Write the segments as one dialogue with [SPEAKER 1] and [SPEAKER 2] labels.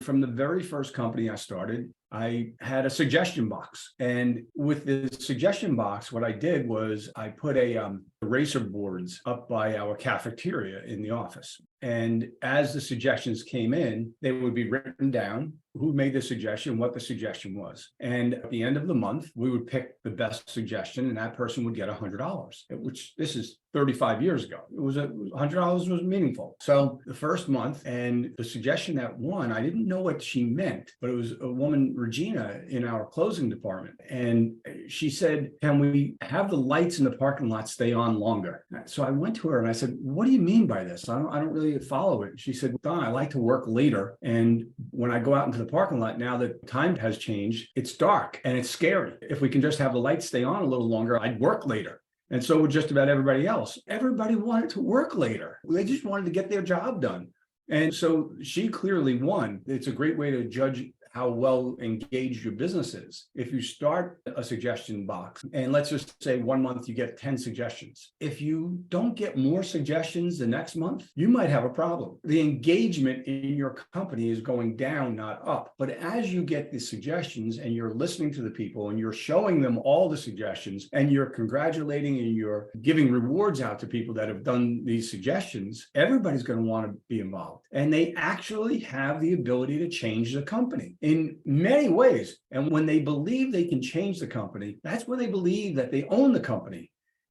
[SPEAKER 1] From the very first company I started, I had a suggestion box. And with the suggestion box, what I did was I put eraser boards up by our cafeteria in the office. And as the suggestions came in, they would be written down, who made the suggestion, what the suggestion was. And at the end of the month, we would pick the best suggestion, and that person would get $100, which this is 35 years ago. $100 was meaningful. So the first month, and the suggestion that won, I didn't know what she meant, but it was a woman, Regina, in our closing department. And she said, can we have the lights in the parking lot stay on longer? So I went to her and I said, what do you mean by this? I don't really follow it. She said, Don, I like to work later. And when I go out into the parking lot, now that time has changed, it's dark and it's scary. If we can just have the lights stay on a little longer, I'd work later. And so would just about everybody else. Everybody wanted to work later. They just wanted to get their job done. And so she clearly won. It's a great way to judge how well engaged your business is. If you start a suggestion box, and let's just say 1 month you get 10 suggestions. If you don't get more suggestions the next month, you might have a problem. The engagement in your company is going down, not up. But as you get the suggestions and you're listening to the people and you're showing them all the suggestions and you're congratulating and you're giving rewards out to people that have done these suggestions, everybody's going to want to be involved. And they actually have the ability to change the company in many ways. And when they believe they can change the company, that's when they believe that they own the company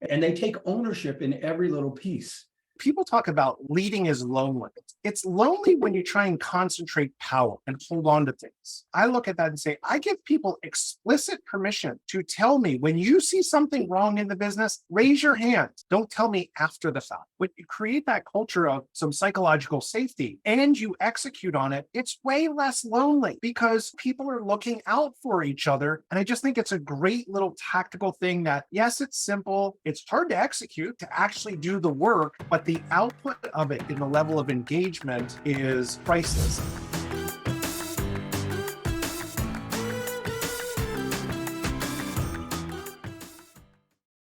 [SPEAKER 1] and they take ownership in every little piece.
[SPEAKER 2] People talk about leading is lonely. It's lonely when you try and concentrate power and hold on to things. I look at that and say, I give people explicit permission to tell me when you see something wrong in the business, raise your hand. Don't tell me after the fact. When you create that culture of some psychological safety and you execute on it, it's way less lonely because people are looking out for each other. And I just think it's a great little tactical thing that, yes, it's simple. It's hard to execute, to actually do the work, but the output of it in the level of engagement is priceless.